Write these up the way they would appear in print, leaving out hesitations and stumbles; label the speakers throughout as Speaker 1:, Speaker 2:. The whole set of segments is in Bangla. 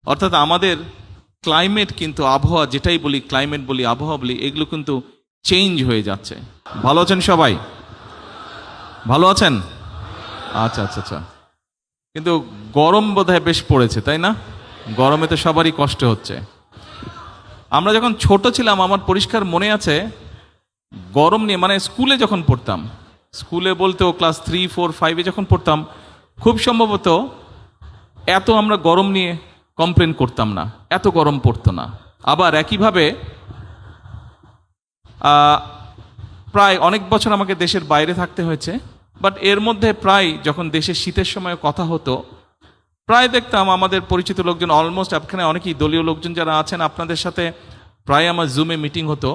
Speaker 1: অর্থাৎ আমাদের ক্লাইমেট কিন্তু আবহাওয়া যেটাই বলি, ক্লাইমেট বলি, আবহাওয়া বলি, এগুলো কিন্তু চেঞ্জ হয়ে যাচ্ছে। ভালো আছেন সবাই? ভালো আছেন? আচ্ছা আচ্ছা আচ্ছা। কিন্তু গরম বোধহয় বেশ পড়েছে, তাই না? গরমে তো সবারই কষ্ট হচ্ছে। আমরা যখন ছোট ছিলাম, আমার পরিষ্কার মনে আছে, গরম নিয়ে মানে স্কুলে যখন পড়তাম, স্কুলে বলতেও ক্লাস 3, 4, 5-এ যখন পড়তাম, খুব সম্ভবত এত আমরা গরম নিয়ে কমপ্লেন করতাম না, এত গরম পড়তো না। আবার একইভাবে প্রায় অনেক বছর আমাকে দেশের বাইরে থাকতে হয়েছে, বাট এর মধ্যে প্রায় যখন দেশের শীতের সময় কথা হতো, প্রায় দেখতাম আমাদের পরিচিত লোকজন, অলমোস্ট এখানে অনেকেই দলীয় লোকজন যারা আছেন, আপনাদের সাথে প্রায় আমার জুমে মিটিং হতো,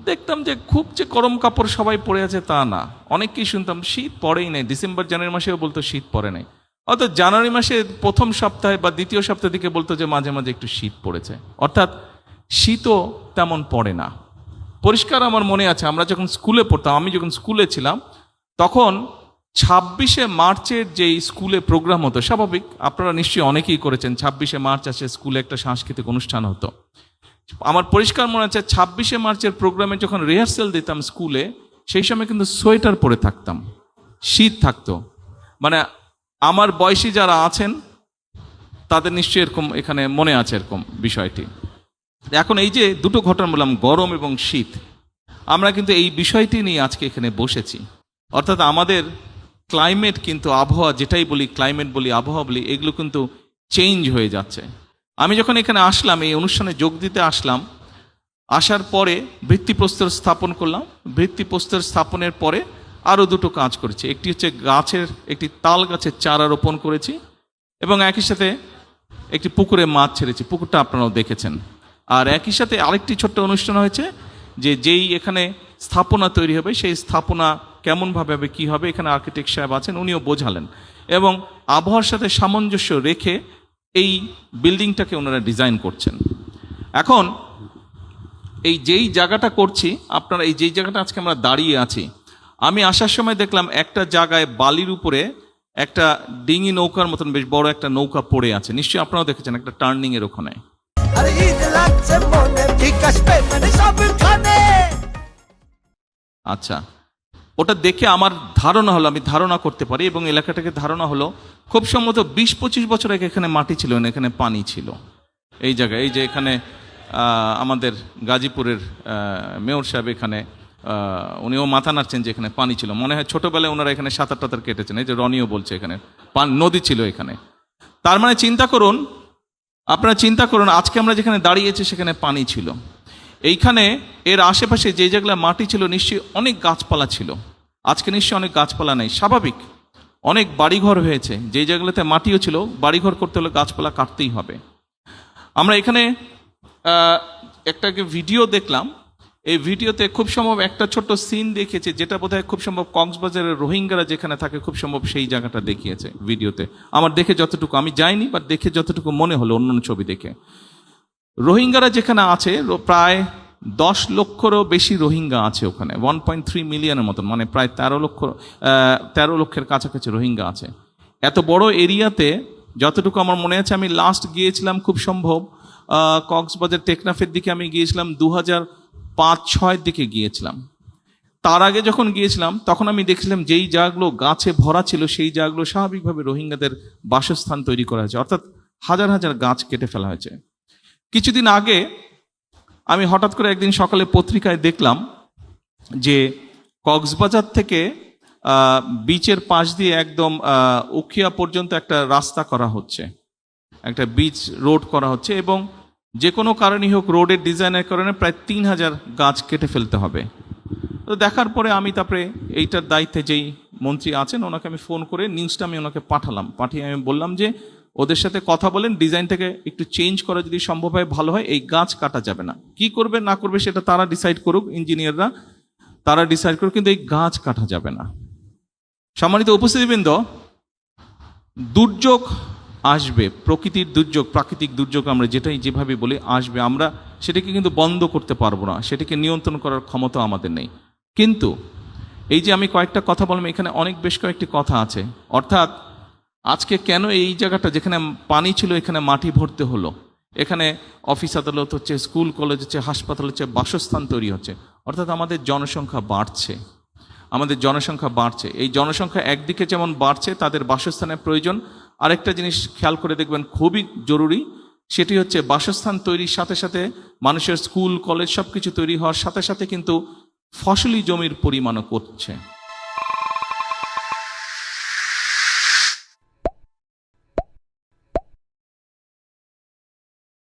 Speaker 1: দেখতাম যে খুব যে গরম কাপড় সবাই পরে আছে তা না। অনেককেই শুনতাম শীত পড়েই নাই, ডিসেম্বর জানুয়ারি মাসেও বলতো শীত পড়ে নাই, অর্থাৎ জানুয়ারি মাসে প্রথম সপ্তাহে বা দ্বিতীয় সপ্তাহ দিকে বলতো যে মাঝে মাঝে একটু শীত পড়েছে, অর্থাৎ শীতও তেমন পড়ে না। পরিষ্কার আমার মনে আছে, আমরা যখন স্কুলে পড়তাম, আমি যখন স্কুলে ছিলাম, তখন 26শে মার্চের যেই স্কুলে প্রোগ্রাম হতো, স্বাভাবিক আপনারা নিশ্চয়ই অনেকেই করেছেন, 26শে মার্চ আসে স্কুলে একটা সাংস্কৃতিক অনুষ্ঠান হতো। আমার পরিষ্কার মনে আছে 26শে মার্চের প্রোগ্রামে যখন রিহার্সেল দিতাম স্কুলে, সেই সময় কিন্তু সোয়েটার পরে থাকতাম, শীত থাকতো। মানে আমার বয়সী যারা আছেন তাদের নিশ্চয়ই এরকম এখানে মনে আছে এরকম বিষয়টি। এখন এই যে দুটো ঘটনা বললাম, গরম এবং শীত, আমরা কিন্তু এই বিষয়টি নিয়ে আজকে এখানে বসেছি। অর্থাৎ আমাদের ক্লাইমেট কিন্তু আবহাওয়া যেটাই বলি, ক্লাইমেট বলি, আবহাওয়া বলি, এগুলো কিন্তু চেঞ্জ হয়ে যাচ্ছে। আমি যখন এখানে আসলাম, এই অনুষ্ঠানে যোগ দিতে আসলাম, আসার পরে ভিত্তিপ্রস্তর স্থাপন করলাম। ভিত্তিপ্রস্তর স্থাপনের পরে আরও দুটো কাজ করেছি। একটি হচ্ছে একটি তাল গাছের চারা রোপণ করেছি, এবং একই সাথে একটি পুকুরে মাছ ছেড়েছি, পুকুরটা আপনারাও দেখেছেন। আর একই সাথে আরেকটি ছোট্ট অনুষ্ঠান হয়েছে, যেই এখানে স্থাপনা তৈরি হবে, সেই স্থাপনা কেমনভাবে হবে, কী হবে, এখানে আর্কিটেক্ট সাহেব আছেন, উনিও বোঝালেন, এবং আবহাওয়ার সাথে সামঞ্জস্য রেখে এই বিল্ডিংটাকে ওনারা ডিজাইন করছেন। এখন এই যেই জায়গাটা করছি, আপনারা এই যেই জায়গাটা আজকে আমরা দাঁড়িয়ে আছি, আমি আসার সময় দেখলাম একটা জায়গায় বালির উপরে একটা ডিঙি নৌকার মতন বেশ বড় একটা নৌকা পড়ে আছে, নিশ্চয়ই আপনারাও দেখেছেন, একটা টার্নিং এর ওখানে। আচ্ছা, ওটা দেখে আমার ধারণা হলো, আমি ধারণা করতে পারি, এবং এলাকাটাকে ধারণা হলো খুব সম্ভবত 20-25 বছর আগে এখানে মাটি ছিল না, এখানে পানি ছিল। এই জায়গায়, এই যে এখানে আমাদের গাজীপুরের মেয়র সাহেব এখানে, উনিও মাথা নাড়ছেন যে এখানে পানি ছিল। মনে হয় ছোটবেলায় ওনারা এখানে সাঁতার টাতার কেটেছেন, এই যে রনিও বলছে এখানে নদী ছিল এখানে। তার মানে আপনারা চিন্তা করুন, আজকে আমরা যেখানে দাঁড়িয়েছি সেখানে পানি ছিল। এইখানে এর আশেপাশে যে যেগুলো মাটি ছিল, নিশ্চয়ই অনেক গাছপালা ছিল। আজকে নিশ্চয়ই অনেক গাছপালা নেই, স্বাভাবিক। অনেক বাড়িঘর হয়েছে, যেই জায়গাগুলোতে মাটিও ছিল, বাড়িঘর করতে হলে গাছপালা কাটতেই হবে। আমরা এখানে একটা ভিডিও দেখলাম, এই ভিডিওতে খুব সম্ভব একটা ছোট্ট সিন দেখিয়েছে, যেটা বোধহয় খুব সম্ভব কক্সবাজারের রোহিঙ্গারা যেখানে থাকে, খুব সম্ভব সেই জায়গাটা দেখিয়েছে ভিডিওতে। আমার দেখে যতটুকু, আমি যাইনি, বাট দেখে যতটুকু মনে হলো অন্য ছবি দেখে, রোহিঙ্গারা যেখানে আছে প্রায় 10 লক্ষেরও বেশি রোহিঙ্গা আছে ওখানে, 1.3 মিলিয়নের মতন, মানে প্রায় 13 লক্ষের কাছাকাছি রোহিঙ্গা আছে এত বড় এরিয়াতে। যতটুকু আমার মনে আছে, আমি লাস্ট গিয়েছিলাম খুব সম্ভব কক্সবাজার টেকনাফের দিকে আমি গিয়েছিলাম 2005-06 দিকে গিয়েছিলাম। তার আগে যখন গিয়েছিলাম তখন আমি দেখছিলাম যেই জায়গাগুলো গাছে ভরা ছিল, সেই জায়গাগুলো স্বাভাবিকভাবে রোহিঙ্গাদের বাসস্থান তৈরি করা হয়েছে, অর্থাৎ হাজার হাজার গাছ কেটে ফেলা হয়েছে। কিছুদিন আগে আমি হঠাৎ করে একদিন সকালে পত্রিকায় দেখলাম যে কক্সবাজার থেকে বিচের পাশ দিয়ে একদম উখিয়া পর্যন্ত একটা রাস্তা করা হচ্ছে, একটা বিচ রোড করা হচ্ছে, এবং যে কোনো কারণেই হোক রোডের ডিজাইনের কারণে প্রায় 3000 গাছ কেটে ফেলতে হবে। তো দেখার পরে আমি তারপরে এইটার দায়িত্বে যেই মন্ত্রী আছেন, ওনাকে আমি ফোন করে নিউজটা আমি ওনাকে পাঠিয়ে আমি বললাম যে ওদের সাথে কথা বলেন, ডিজাইনটাকে একটু চেঞ্জ করা যদি সম্ভব হয় ভালো হয়, এই গাছ কাটা যাবে না। কি করবে না করবে সেটা তারা ডিসাইড করুক, ইঞ্জিনিয়াররা তারা ডিসাইড করুক, কিন্তু এই গাছ কাটা যাবে না। সম্মানিত উপস্থিতিবৃন্দ, দুর্যোগ আসবে, প্রকৃতির দুর্যোগ, প্রাকৃতিক দুর্যোগ আমরা যেটাই যেভাবে বলি আসবে, আমরা সেটাকে কিন্তু বন্ধ করতে পারবো না, সেটাকে নিয়ন্ত্রণ করার ক্ষমতা আমাদের নেই। কিন্তু এই যে আমি কয়েকটা কথা বললাম, এখানে বেশ কয়েকটি কথা আছে, অর্থাৎ আজকে কেন এই জায়গাটা যেখানে পানি ছিল এখানে মাটি ভরতে হলো? এখানে অফিস আদালত হচ্ছে, স্কুল কলেজ হচ্ছে, হাসপাতাল হচ্ছে, বাসস্থান তৈরি হচ্ছে, অর্থাৎ আমাদের জনসংখ্যা বাড়ছে। আমাদের জনসংখ্যা বাড়ছে, এই জনসংখ্যা একদিকে যেমন বাড়ছে তাদের বাসস্থানের প্রয়োজন, আরেকটা জিনিস খেয়াল করে দেখবেন খুবই জরুরি, সেটি হচ্ছে বাসস্থান তৈরির সাথে সাথে মানুষের স্কুল কলেজ সব কিছু তৈরি হওয়ার সাথে সাথে কিন্তু ফসলি জমির পরিমাণও করছে।